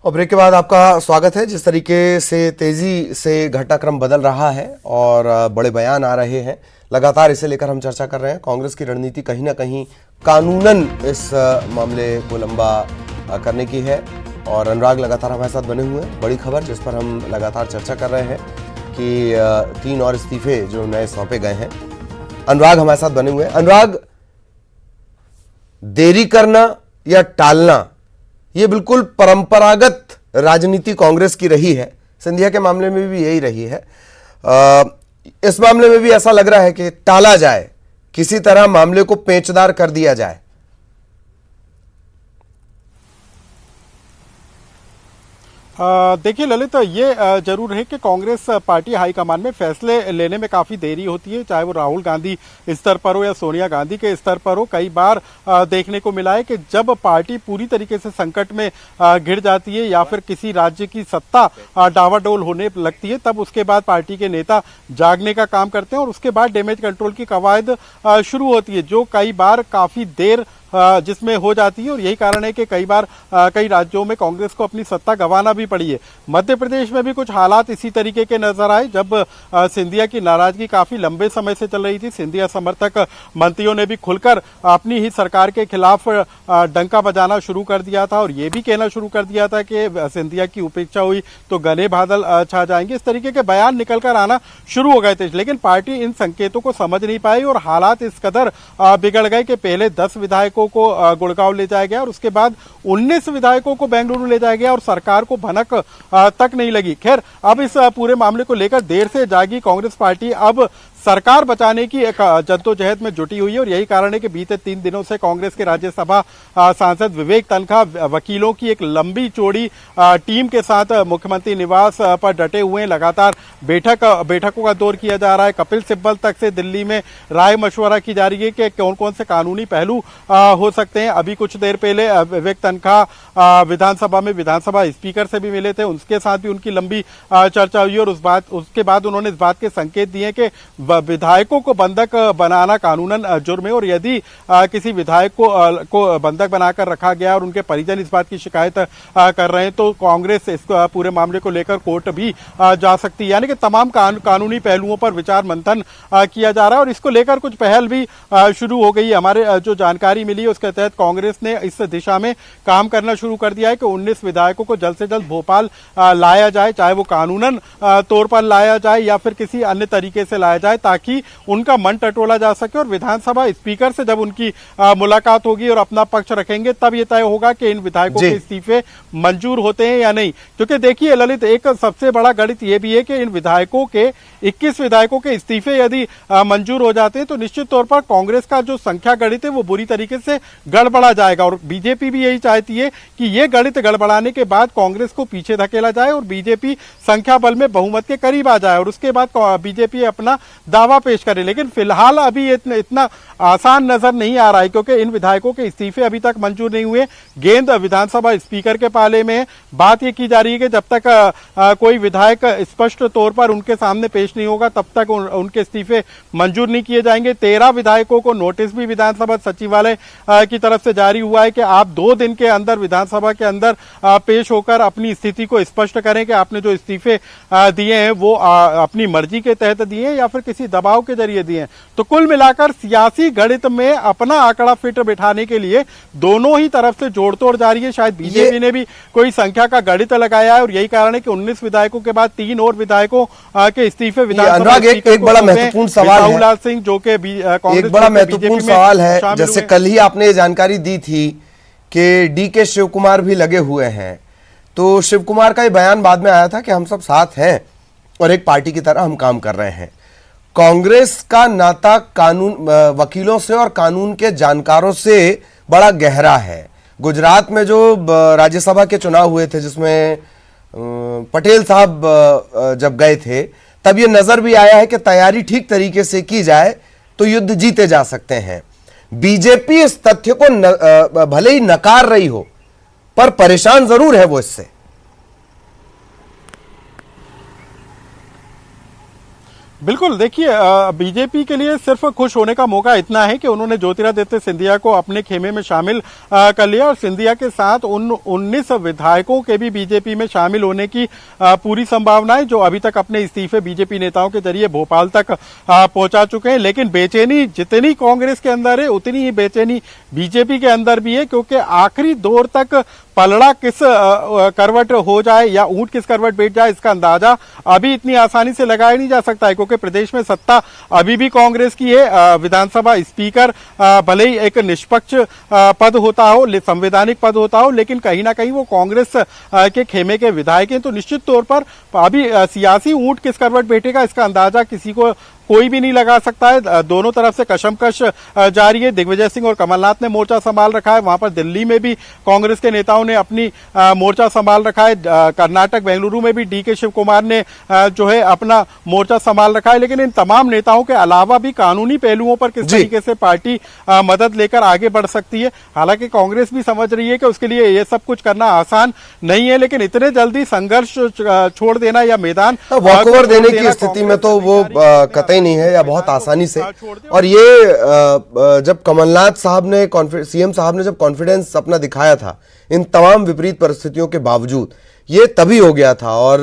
और ब्रेक के बाद आपका स्वागत है। जिस तरीके से तेजी से घटनाक्रम बदल रहा है और बड़े बयान आ रहे हैं, लगातार इसे लेकर हम चर्चा कर रहे हैं। कांग्रेस की रणनीति कहीं ना कहीं कानूनन इस मामले को लंबा करने की है और अनुराग लगातार हमारे साथ बने हुए हैं। बड़ी खबर जिस पर हम लगातार चर्चा कर रहे हैं कि 3 और इस्तीफे जो नए सौंपे गए हैं। अनुराग हमारे साथ बने हुए हैं। अनुराग, देरी करना या टालना, ये बिल्कुल परंपरागत राजनीति कांग्रेस की रही है। सिंधिया के मामले में भी यही रही है। इस मामले में भी ऐसा लग रहा है कि टाला जाए, किसी तरह मामले को पेचदार कर दिया जाए। देखिए ललित, ये जरूर है कि कांग्रेस पार्टी हाईकमान में फैसले लेने में काफी देरी होती है, चाहे वो राहुल गांधी स्तर पर हो या सोनिया गांधी के स्तर पर हो। कई बार देखने को मिला है कि जब पार्टी पूरी तरीके से संकट में घिर जाती है या फिर किसी राज्य की सत्ता डावाडोल होने लगती है, तब उसके बाद पार्टी के नेता जागने का काम करते हैं और उसके बाद डैमेज कंट्रोल की कवायद शुरू होती है, जो कई बार काफी देर जिसमें हो जाती है। और यही कारण है कि कई बार कई राज्यों में कांग्रेस को अपनी सत्ता गंवाना भी पड़ी है। मध्य प्रदेश में भी कुछ हालात इसी तरीके के नजर आए, जब सिंधिया की नाराजगी काफी लंबे समय से चल रही थी। सिंधिया समर्थक मंत्रियों ने भी खुलकर अपनी ही सरकार के खिलाफ डंका बजाना शुरू कर दिया था और ये भी कहना शुरू कर दिया था कि सिंधिया की उपेक्षा हुई तो घने बादल छा जाएंगे। इस तरीके के बयान निकल कर आना शुरू हो गए थे, लेकिन पार्टी इन संकेतों को समझ नहीं पाई और हालात इस कदर बिगड़ गए कि पहले 10 विधायकों को गुड़गांव ले जाया गया और उसके बाद 19 विधायकों को बेंगलुरु ले जाया गया और सरकार को भनक तक नहीं लगी। खैर, अब इस पूरे मामले को लेकर देर से जागी कांग्रेस पार्टी अब सरकार बचाने की एक जद्दोजहद में जुटी हुई है और यही कारण है कि बीते 3 दिनों से कांग्रेस के राज्यसभा सांसद विवेक तन्खा वकीलों की एक लंबी चौड़ी टीम के साथ मुख्यमंत्री निवास पर डटे हुए हैं। लगातार बैठकों का दौर किया जा रहा है। कपिल सिब्बल तक से दिल्ली में राय मशवरा की जा रही है कि कौन कौन से कानूनी पहलू हो सकते हैं। अभी कुछ देर पहले विवेक तन्खा विधानसभा में विधानसभा स्पीकर से भी मिले थे, उनके साथ भी उनकी लंबी चर्चा हुई और उसके बाद उन्होंने इस बात के संकेत दिए कि विधायकों को बंधक बनाना कानूनन जुर्म है और यदि किसी विधायक को बंधक बनाकर रखा गया और उनके परिजन इस बात की शिकायत कर रहे हैं तो कांग्रेस इस पूरे मामले को लेकर कोर्ट भी जा सकती है। यानी कि तमाम कानूनी पहलुओं पर विचार मंथन किया जा रहा है और इसको लेकर कुछ पहल भी शुरू हो गई। हमारे जो जानकारी मिली है उसके तहत कांग्रेस ने इस दिशा में काम करना शुरू कर दिया है कि 19 विधायकों को जल्द से जल्द भोपाल लाया जाए, चाहे वो कानूनन तौर पर लाया जाए या फिर किसी अन्य तरीके से लाया जाए, ताकि उनका मन टटोला जा सके और विधानसभा स्पीकर से जब उनकी मुलाकात होगी और अपना पक्ष रखेंगे तब यह तय होगा कि इन विधायकों के इस्तीफे मंजूर होते हैं या नहीं। क्योंकि देखिए ललित, एक सबसे बड़ा गणित यह भी है कि इन विधायकों के 21 विधायकों के इस्तीफे यदि मंजूर हो जाते हैं तो निश्चित तौर पर कांग्रेस का जो संख्या गणित है वो बुरी तरीके से गड़बड़ा जाएगा और बीजेपी भी यही चाहती है कि ये गणित गड़बड़ाने के बाद कांग्रेस को पीछे धकेला जाए और बीजेपी संख्या बल में बहुमत के करीब आ जाए और उसके बाद बीजेपी अपना दावा पेश करे। लेकिन फिलहाल अभी इतना आसान नजर नहीं आ रहा है क्योंकि इन विधायकों के इस्तीफे अभी तक मंजूर नहीं हुए। गेंद विधानसभा स्पीकर के पाले में। बात यह की जा रही है कि जब तक कोई विधायक स्पष्ट तौर पर उनके सामने पेश नहीं होगा तब तक उनके इस्तीफे मंजूर नहीं किए जाएंगे। 13 विधायकों को नोटिस भी विधानसभा सचिवालय की तरफ से जारी हुआ है कि आप 2 दिन के अंदर विधानसभा के अंदर पेश होकर अपनी स्थिति को स्पष्ट करें कि आपने जो इस्तीफे दिए हैं वो अपनी मर्जी के तहत दिए हैं या फिर किसी दबाव के जरिए दिए हैं। तो कुल मिलाकर सियासी गणित में अपना आंकड़ा फिट बिठाने के लिए दोनों ही तरफ से जोड़तोड़ जारी है। शायद बीजेपी ने भी कोई संख्या का गणित लगाया है और यही कारण है कि 19 विधायकों के बाद 3 और विधायकों के इस्तीफे विधानसभा एक बड़ा महत्वपूर्ण सवाल है। राहुल सिंह जो कि एक बड़ा महत्वपूर्ण सवाल है, जैसे कल ही आपने ये जानकारी दी थी कि डीके शिव कुमार भी लगे हुए हैं, तो शिव कुमार का ये बयान बाद में आया था कि हम सब साथ हैं और एक पार्टी की तरह हम काम कर रहे हैं। कांग्रेस का नाता कानून वकीलों से और कानून के जानकारों से बड़ा गहरा है। गुजरात में जो राज्यसभा के चुनाव हुए थे जिसमें पटेल साहब जब गए थे तब ये नजर भी आया है कि तैयारी ठीक तरीके से की जाए तो युद्ध जीते जा सकते हैं। बीजेपी इस तथ्य को भले ही नकार रही हो पर परेशान जरूर है वो इससे। बिल्कुल, देखिए बीजेपी के लिए सिर्फ खुश होने का मौका इतना है कि उन्होंने ज्योतिरादित्य सिंधिया को अपने खेमे में शामिल कर लिया और सिंधिया के साथ उन 19 विधायकों के भी बीजेपी में शामिल होने की पूरी संभावना है, जो अभी तक अपने इस्तीफे बीजेपी नेताओं के जरिए भोपाल तक पहुंचा चुके हैं। लेकिन बेचैनी जितनी कांग्रेस के अंदर है उतनी ही बेचैनी बीजेपी के अंदर भी है, क्योंकि आखिरी दौर तक पलड़ा किस करवट हो जाए या ऊंट किस करवट बैठ जाए, इसका अंदाजा अभी इतनी आसानी से लगाया नहीं जा सकता है, क्योंकि प्रदेश में सत्ता अभी भी कांग्रेस की है। विधानसभा स्पीकर भले ही एक निष्पक्ष पद होता हो, संवैधानिक पद होता हो, लेकिन कहीं ना कहीं वो कांग्रेस के खेमे के विधायक हैं। तो निश्चित तौर पर अभी सियासी ऊंट किस करवट बैठेगा इसका अंदाजा किसी को कोई भी नहीं लगा सकता है। दोनों तरफ से कशमकश जारी है। दिग्विजय सिंह और कमलनाथ ने मोर्चा संभाल रखा है, वहां पर दिल्ली में भी कांग्रेस के नेताओं ने अपनी मोर्चा संभाल रखा है। कर्नाटक बेंगलुरु में भी डीके शिव कुमार ने जो है अपना मोर्चा संभाल रखा है। लेकिन इन तमाम नेताओं के अलावा भी कानूनी पहलुओं पर किस तरीके से पार्टी मदद लेकर आगे बढ़ सकती है। हालांकि कांग्रेस भी समझ रही है कि उसके लिए ये सब कुछ करना आसान नहीं है, लेकिन इतने जल्दी संघर्ष छोड़ देना या मैदान वॉकओवर देने की स्थिति में तो वो कतई नहीं है या बहुत आसानी से। और ये जब कमलनाथ साहब ने सीएम साहब ने जब कॉन्फिडेंस अपना दिखाया था इन तमाम विपरीत परिस्थितियों के बावजूद, ये तभी हो गया था। और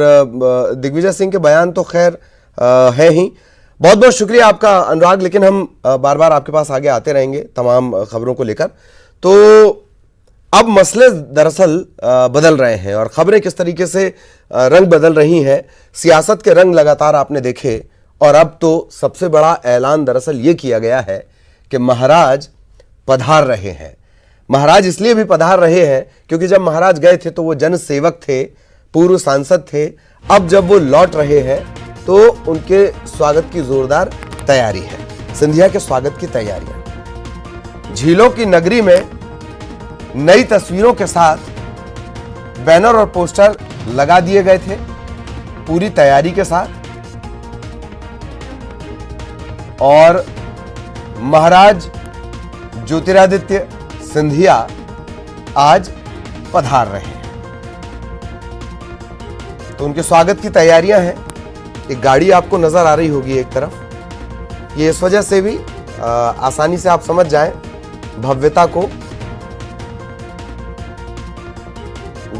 दिग्विजय सिंह के बयान तो खैर है ही। बहुत बहुत शुक्रिया आपका अनुराग, लेकिन हम बार बार आपके पास आगे आते रहेंगे तमाम खबरों को लेकर। तो अब मसले दरअसल बदल रहे हैं और खबरें किस तरीके से रंग बदल रही हैं, सियासत के रंग लगातार आपने देखे। और अब तो सबसे बड़ा ऐलान दरअसल ये किया गया है कि महाराज पधार रहे हैं। महाराज इसलिए भी पधार रहे हैं क्योंकि जब महाराज गए थे तो वो जन सेवक थे, पूर्व सांसद थे। अब जब वो लौट रहे हैं तो उनके स्वागत की जोरदार तैयारी है। सिंधिया के स्वागत की तैयारियां झीलों की नगरी में नई तस्वीरों के साथ बैनर और पोस्टर लगा दिए गए थे पूरी तैयारी के साथ। और महाराज ज्योतिरादित्य सिंधिया आज पधार रहे हैं, तो उनके स्वागत की तैयारियां हैं। एक गाड़ी आपको नजर आ रही होगी एक तरफ, ये इस वजह से भी आसानी से आप समझ जाएं भव्यता को।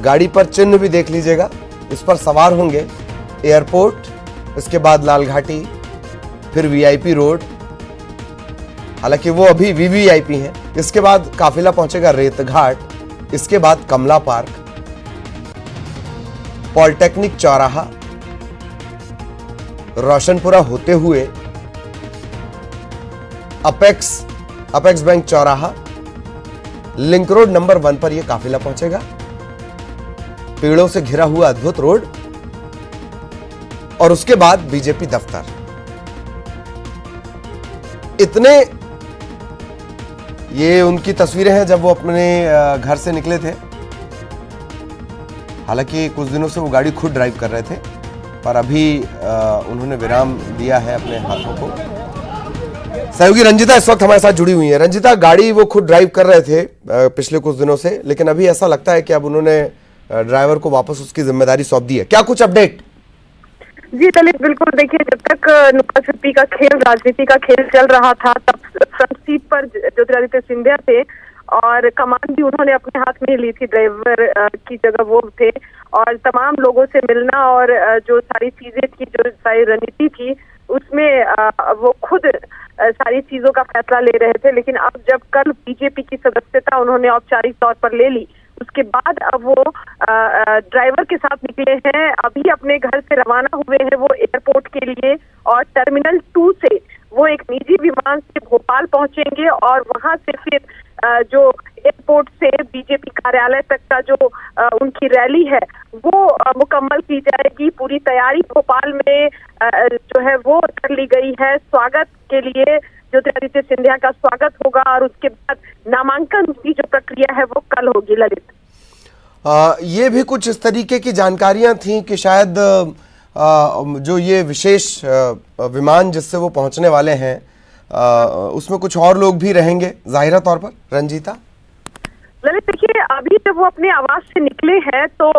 गाड़ी पर चिन्ह भी देख लीजिएगा, इस पर सवार होंगे एयरपोर्ट, इसके बाद लाल घाटी, फिर वीआईपी रोड, हालांकि वो अभी वीवीआईपी हैं। इसके बाद काफिला पहुंचेगा रेत घाट, इसके बाद कमला पार्क, पॉलिटेक्निक चौराहा, रोशनपुरा होते हुए अपेक्स बैंक चौराहा, लिंक रोड नंबर 1 पर यह काफिला पहुंचेगा। पेड़ों से घिरा हुआ अद्भुत रोड और उसके बाद बीजेपी दफ्तर। इतने ये उनकी तस्वीरें हैं जब वो अपने घर से निकले थे। हालांकि कुछ दिनों से वो गाड़ी खुद ड्राइव कर रहे थे, पर अभी उन्होंने विराम दिया है अपने हाथों को। सहयोगी रंजिता इस वक्त हमारे साथ जुड़ी हुई है। रंजिता, गाड़ी वो खुद ड्राइव कर रहे थे पिछले कुछ दिनों से, लेकिन अभी ऐसा लगता है कि अब उन्होंने ड्राइवर को वापस उसकी जिम्मेदारी सौंप दी है। क्या कुछ अपडेट? जी ललित, बिल्कुल। देखिए, जब तक नुक्कड़ छुपी का खेल, राजनीति का खेल चल रहा था, तब फ्रंट सीट पर ज्योतिरादित्य सिंधिया थे और कमान भी उन्होंने अपने हाथ में ली थी। ड्राइवर की जगह वो थे और तमाम लोगों से मिलना और जो सारी चीजें थी, जो सारी रणनीति थी, उसमें वो खुद सारी चीजों का फैसला ले रहे थे। लेकिन अब जब कल बीजेपी की सदस्यता उन्होंने औपचारिक तौर पर ले ली, उसके बाद अब वो ड्राइवर के साथ निकले हैं। अभी अपने घर से रवाना हुए हैं वो एयरपोर्ट के लिए और टर्मिनल 2 से वो एक निजी विमान से भोपाल पहुंचेंगे और वहां से फिर जो एयरपोर्ट से बीजेपी कार्यालय तक का जो उनकी रैली है वो मुकम्मल की जाएगी। पूरी तैयारी भोपाल में जो है वो कर ली गई है। स्वागत के लिए ज्योतिरादित्य सिंधिया का स्वागत होगा और उसके बाद नामांकन की जो प्रक्रिया है वो कल होगी। ललित, ये भी कुछ इस तरीके की जानकारियां थी कि शायद जो ये विशेष विमान जिससे वो पहुंचने वाले हैं उसमें कुछ और लोग भी रहेंगे जाहिरा तौर पर। रंजीता, ललित देखिए, अभी जब वो अपने आवास से निकले हैं तो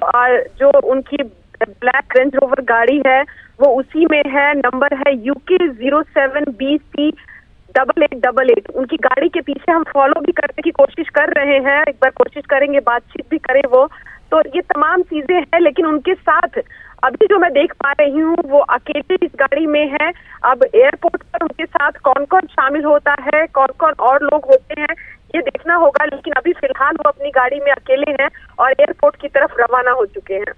जो उनकी ब्लैक रेंज रोवर गाड़ी है वो उसी में है, नंबर है UK 07BC 8888। उनकी गाड़ी के पीछे हम फॉलो भी करने की कोशिश कर रहे हैं, एक बार कोशिश करेंगे, बातचीत भी करें वो। तो ये तमाम चीजें हैं, लेकिन उनके साथ अभी जो मैं देख पा रही हूँ वो अकेले इस गाड़ी में है। अब एयरपोर्ट पर उनके साथ कौन कौन शामिल होता है, कौन कौन और लोग होते हैं, ये देखना होगा, लेकिन अभी फिलहाल वो अपनी गाड़ी में अकेले हैं और एयरपोर्ट की तरफ रवाना हो चुके हैं।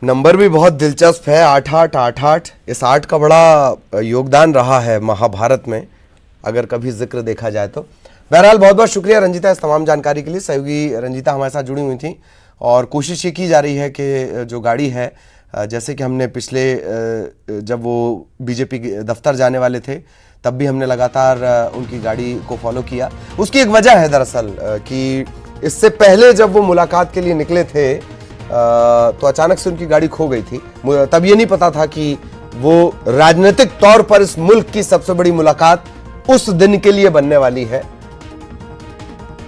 नंबर भी बहुत दिलचस्प है, 8888। इस 8 का बड़ा योगदान रहा है महाभारत में, अगर कभी जिक्र देखा जाए तो। बहरहाल बहुत बहुत शुक्रिया रंजीता इस तमाम जानकारी के लिए। सहयोगी रंजीता हमारे साथ जुड़ी हुई थी और कोशिश ये की जा रही है कि जो गाड़ी है, जैसे कि हमने पिछले जब वो बीजेपी दफ्तर जाने वाले थे तब भी हमने लगातार उनकी गाड़ी को फॉलो किया। उसकी एक वजह है दरअसल कि इससे पहले जब वो मुलाकात के लिए निकले थे तो अचानक से उनकी गाड़ी खो गई थी। तब ये नहीं पता था कि वो राजनीतिक तौर पर इस मुल्क की सबसे बड़ी मुलाकात उस दिन के लिए बनने वाली है।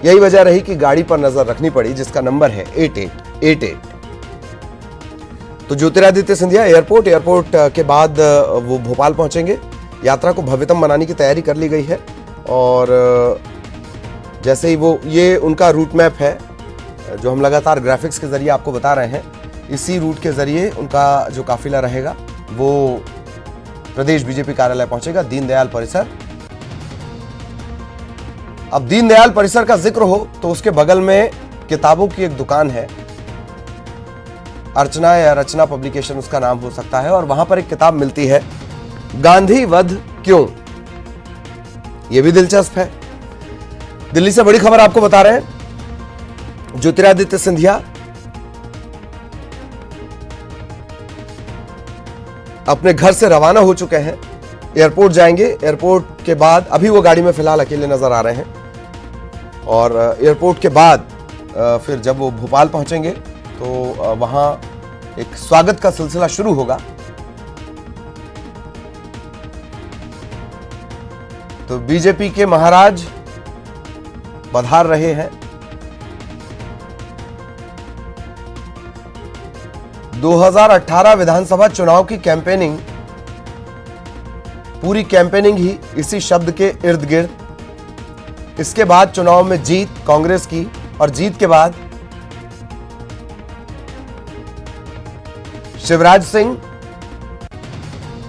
यही वजह रही कि गाड़ी पर नजर रखनी पड़ी, जिसका नंबर है 8888। तो ज्योतिरादित्य सिंधिया एयरपोर्ट के बाद वो भोपाल पहुंचेंगे। यात्रा को भव्यतम बनाने की तैयारी कर ली गई है और जैसे ही वो, ये उनका रूट मैप है जो हम लगातार ग्राफिक्स के जरिए आपको बता रहे हैं। इसी रूट के जरिए उनका जो काफिला रहेगा वो प्रदेश बीजेपी कार्यालय पहुंचेगा, दीनदयाल परिसर। अब दीनदयाल परिसर का जिक्र हो तो उसके बगल में किताबों की एक दुकान है, अर्चना या रचना पब्लिकेशन उसका नाम हो सकता है, और वहां पर एक किताब मिलती है, गांधी वध क्यों। यह भी दिलचस्प है। दिल्ली से बड़ी खबर आपको बता रहे हैं, ज्योतिरादित्य सिंधिया अपने घर से रवाना हो चुके हैं, एयरपोर्ट जाएंगे। एयरपोर्ट के बाद अभी वो गाड़ी में फिलहाल अकेले नजर आ रहे हैं और एयरपोर्ट के बाद फिर जब वो भोपाल पहुंचेंगे तो वहां एक स्वागत का सिलसिला शुरू होगा। तो बीजेपी के महाराज पधार रहे हैं। 2018 विधानसभा चुनाव की कैंपेनिंग, पूरी कैंपेनिंग ही इसी शब्द के इर्द गिर्द। इसके बाद चुनाव में जीत कांग्रेस की, और जीत के बाद शिवराज सिंह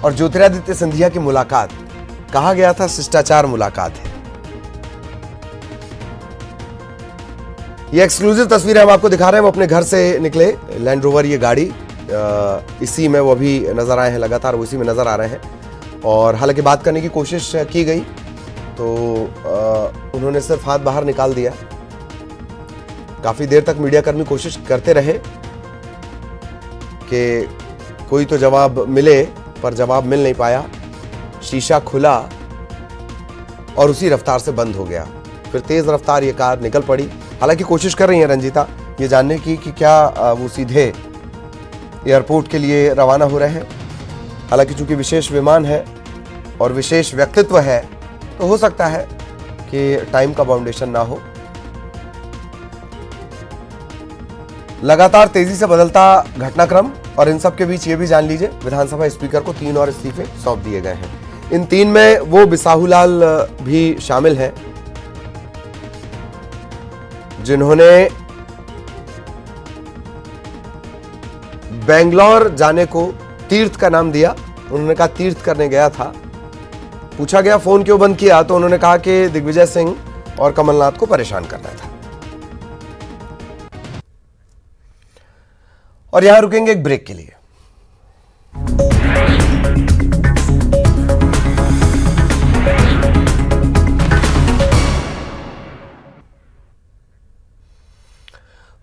और ज्योतिरादित्य सिंधिया की मुलाकात, कहा गया था शिष्टाचार मुलाकात है। ये एक्सक्लूसिव तस्वीर हम आपको दिखा रहे हैं। वो अपने घर से निकले, लैंड रोवर ये गाड़ी, इसी में वो अभी नजर आए हैं, लगातार वो इसी में नजर आ रहे हैं। और हालांकि बात करने की कोशिश की गई तो उन्होंने सिर्फ हाथ बाहर निकाल दिया। काफी देर तक मीडियाकर्मी कोशिश करते रहे कि कोई तो जवाब मिले, पर जवाब मिल नहीं पाया। शीशा खुला और उसी रफ्तार से बंद हो गया। फिर तेज रफ्तार ये कार निकल पड़ी। हालांकि कोशिश कर रही है रंजीता ये जानने की कि क्या वो सीधे एयरपोर्ट के लिए रवाना हो रहे हैं। हालांकि चूंकि विशेष विमान है और विशेष व्यक्तित्व है तो हो सकता है कि टाइम का बाउंडेशन ना हो। लगातार तेजी से बदलता घटनाक्रम, और इन सब के बीच ये भी जान लीजिए विधानसभा स्पीकर को 3 और इस्तीफे सौंप दिए गए हैं। इन 3 में वो बिसाहूलाल भी शामिल हैं जिन्होंने बेंगलोर जाने को तीर्थ का नाम दिया। उन्होंने कहा तीर्थ करने गया था। पूछा गया फोन क्यों बंद किया तो उन्होंने कहा कि दिग्विजय सिंह और कमलनाथ को परेशान करना था। और यहां रुकेंगे एक ब्रेक के लिए।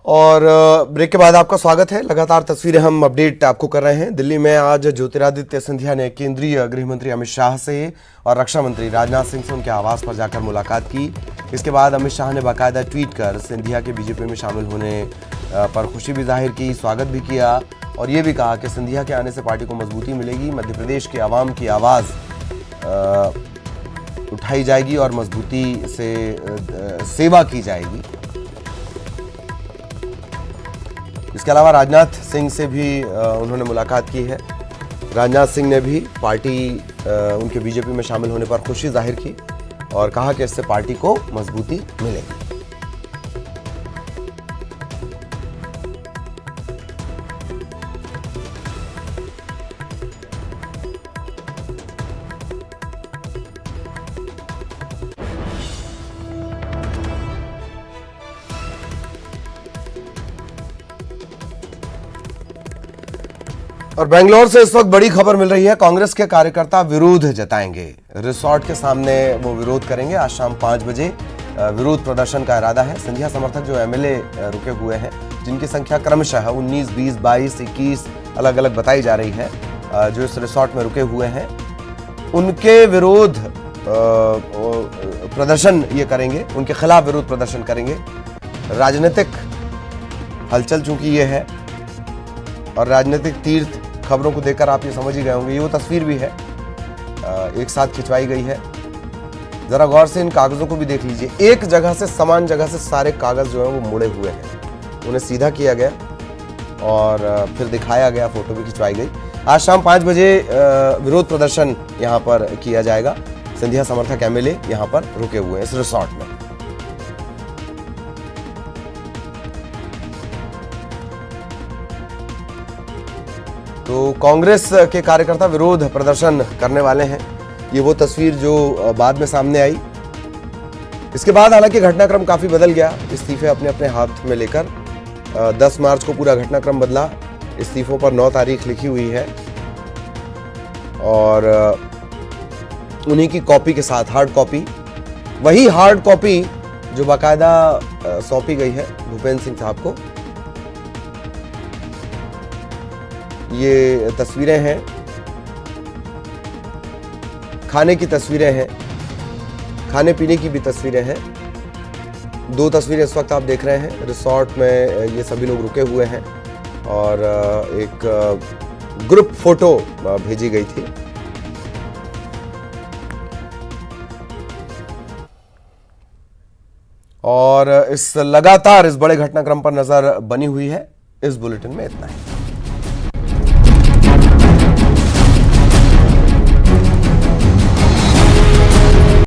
और ब्रेक के बाद आपका स्वागत है। लगातार तस्वीरें हम अपडेट आपको कर रहे हैं। दिल्ली में आज ज्योतिरादित्य सिंधिया ने केंद्रीय गृह मंत्री अमित शाह से और रक्षा मंत्री राजनाथ सिंह से उनके आवास पर जाकर मुलाकात की। इसके बाद अमित शाह ने बाकायदा ट्वीट कर सिंधिया के बीजेपी में शामिल होने पर खुशी भी जाहिर की, स्वागत भी किया और ये भी कहा कि सिंधिया के आने से पार्टी को मजबूती मिलेगी, मध्य प्रदेश के आवाम की आवाज़ उठाई जाएगी और मजबूती से सेवा की जाएगी। इसके अलावा राजनाथ सिंह से भी उन्होंने मुलाकात की है। राजनाथ सिंह ने भी पार्टी उनके बीजेपी में शामिल होने पर खुशी जाहिर की और कहा कि इससे पार्टी को मजबूती मिलेगी। और बेंगलोर से इस वक्त बड़ी खबर मिल रही है। कांग्रेस के कार्यकर्ता विरोध जताएंगे। रिसोर्ट के सामने वो विरोध करेंगे। आज शाम 5 बजे विरोध प्रदर्शन का इरादा है। संध्या समर्थक जो एमएलए रुके हुए हैं, जिनकी संख्या क्रमशः 19, 20, 22, 21 अलग अलग बताई जा रही है, जो इस रिसोर्ट में रुके हुए हैं, उनके विरोध प्रदर्शन ये करेंगे, उनके खिलाफ विरोध प्रदर्शन करेंगे। राजनीतिक हलचल चूंकि ये है और राजनीतिक तीर्थ खबरों को देखकर आप ये समझ ही गए होंगे। ये वो तस्वीर भी है, एक साथ खिंचवाई गई है। जरा गौर से इन कागजों को भी देख लीजिए। एक जगह से, समान जगह से सारे कागज जो है वो मुड़े हुए हैं। उन्हें सीधा किया गया और फिर दिखाया गया, फोटो भी खिंचवाई गई। आज शाम 5 बजे विरोध प्रदर्शन यहाँ पर किया जाएगा। संध्या समर्थक एमएलए यहाँ पर रुके हुए हैं इस रिसोर्ट में। तो कांग्रेस के कार्यकर्ता विरोध प्रदर्शन करने वाले हैं। ये वो तस्वीर जो बाद में सामने आई। इसके बाद हालांकि घटनाक्रम काफी बदल गया। इस्तीफे अपने अपने हाथ में लेकर 10 मार्च को पूरा घटनाक्रम बदला। इस्तीफों पर 9 तारीख लिखी हुई है और उन्हीं की कॉपी के साथ हार्ड कॉपी, वही हार्ड कॉपी जो बाकायदा सौंपी गई है भूपेंद्र सिंह साहब को। ये तस्वीरें हैं, खाने की तस्वीरें हैं, खाने पीने की भी तस्वीरें हैं। 2 तस्वीरें इस वक्त आप देख रहे हैं। रिसोर्ट में ये सभी लोग रुके हुए हैं और एक ग्रुप फोटो भेजी गई थी। और इस लगातार इस बड़े घटनाक्रम पर नजर बनी हुई है। इस बुलेटिन में इतना ही।